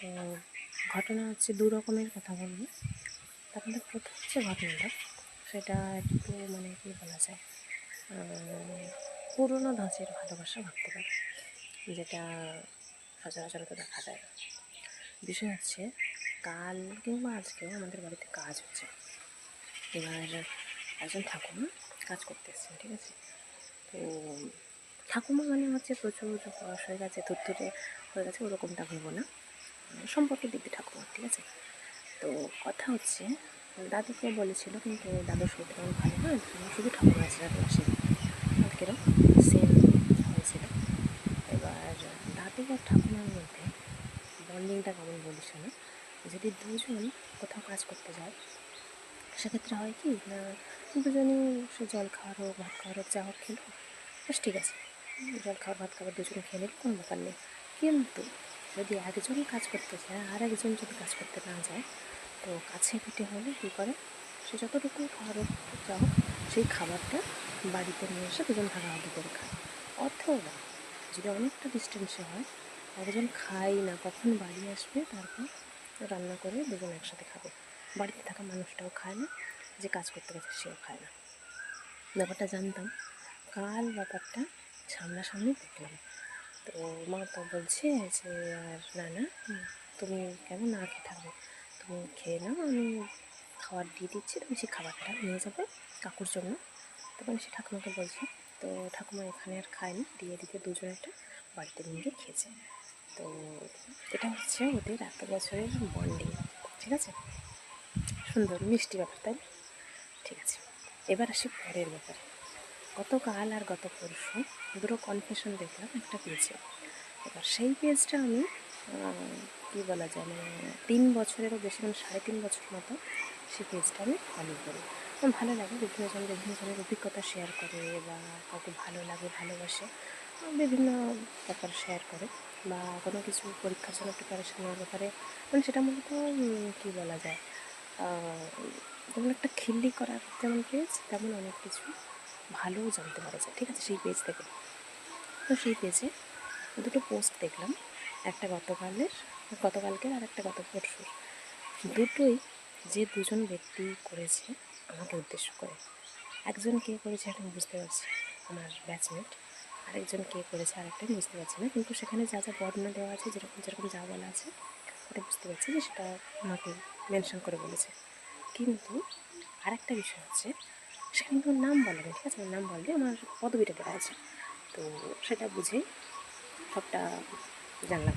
তো ঘটনা হচ্ছে দু রকমের কথা বলবো। তার মধ্যে প্রথম যে ঘটনাটা সেটা একটু মানে কী বলা যায়, পুরোনো ধাঁচের ভালোবাসা ভাবতে পারে, যেটা সচরাচর তো দেখা যায় না। বিষয় হচ্ছে কাল কিংবা আজকেও আমাদের বাড়িতে কাজ হচ্ছে। এবার একজন ঠাকুমা কাজ করতে এসছেন, ঠিক আছে। তো ঠাকুমা মানে হচ্ছে প্রচুর বয়স হয়ে গেছে, থুরথুরে হয়ে গেছে, ওরকমটা ভেবো না, সম্পর্কের দিক দিয়ে ঠাকুমা, ঠিক আছে। তো কথা হচ্ছে দাদুকে বলেছিল, কিন্তু দাদুর শরীর তেমন ভালো নয়, শুধু ঠাকুমা আছে, দাদু আসেনি। কালকেরও সেম হয়েছিল। এবার দাদু আর ঠাকুমার মধ্যে বন্ডিংটা কেমন বলিস না, যদি দুজন কোথাও কাজ করতে যায় সেক্ষেত্রে হয় কি না, দুজনেই সে জল খাওয়ার হোক ভাত খাওয়ার হোক যা হোক খেলো, বেশ ঠিক আছে, জল খাওয়ার ভাত খাবার দুজনে খেয়ে নিল, কোনো ব্যাপার নেই। কিন্তু যদি একজন কাজ করতে যায় আর একজন যদি কাজ করতে না যায়, তো কাছে পিঠে হলে কী করে, সে যতটুকু খাওয়ার হোক যা হোক সেই খাবারটা বাড়িতে নিয়ে এসে দুজন ভাগাভাগি করে খায়। অথবা যদি অনেকটা ডিস্টেন্সে হয়, একজন খায় না, কখন বাড়ি আসবে তারপর রান্না করে দুজন একসাথে খাবে। বাড়িতে থাকা মানুষটাও খায় না, যে কাজ করতে গেছে সেও খায় না। ব্যাপারটা জানতাম, কাল ব্যাপারটা সামনাসামনি দেখলাম। তো মা তো বলছে যে আর না না, তুমি কেন না খেয়ে থাকবে, তুমি খেয়ে নাও, আমি খাবার দিয়ে দিচ্ছি, তুমি সেই খাবারটা নিয়ে যাবে কাকুর জন্য। তখন সে ঠাকুমাকে বলছে, তো ঠাকুমা এখানে আর খায়নি, দিয়ে দিতে দুজনেরটা বাড়িতে নিয়ে গিয়ে খেয়েছে। তো এটা হচ্ছে ওদের এত বছরের বন্ডিং, ঠিক আছে, সুন্দর মিষ্টি ব্যাপার, তাই না? ঠিক আছে, এবার আসি পরের ব্যাপারে। গতকাল আর গত পরশু দুটো কনফেশন দেখলাম একটা পেজে। এবার সেই পেজটা আমি কী বলা যায়, মানে 3 বছরেরও বেশি, মানে 3.5 বছর মতো সেই পেজটা আমি ফলো করি। আমার ভালো লাগে, বিভিন্ন জনের অভিজ্ঞতা শেয়ার করে, বা কাউকে ভালো লাগে ভালোবাসে, বিভিন্ন ব্যাপার শেয়ার করে, বা কোনো কিছু পরীক্ষার জন্য প্রিপারেশন নেওয়ার ব্যাপারে, মানে সেটা মূলত কী বলা যায়, যেমন একটা খিল্লি করার যেমন পেজ, তেমন অনেক কিছু ভালোও জানতে পারা যায়, ঠিক আছে, সেই পেজ থেকে। তো সেই পেজে দুটো পোস্ট দেখলাম, একটা গতকালকের আর একটা গত পরশুর। দুটোই যে দুজন ব্যক্তি করেছে আমাকে উদ্দেশ্য করে। একজন কে করেছে এটা আমি বুঝতে পারছি, আমার ব্যাচমেট। আরেকজন কে করেছে আরেকটা আমি বুঝতে পারছি না, কিন্তু সেখানে যা যা বর্ণনা দেওয়া আছে, যেরকম যেরকম যা বলা আছে, তাতে বুঝতে পারছি যে সেটা আমাকে মেনশন করে বলেছে। কিন্তু আরেকটা বিষয় হচ্ছে, সেখানে কিন্তু নাম বলা নেই, ঠিক আছে, নাম বললে আমার পদবিটা দেওয়া আছে, তো সেটা বুঝেই সবটা জানলাম।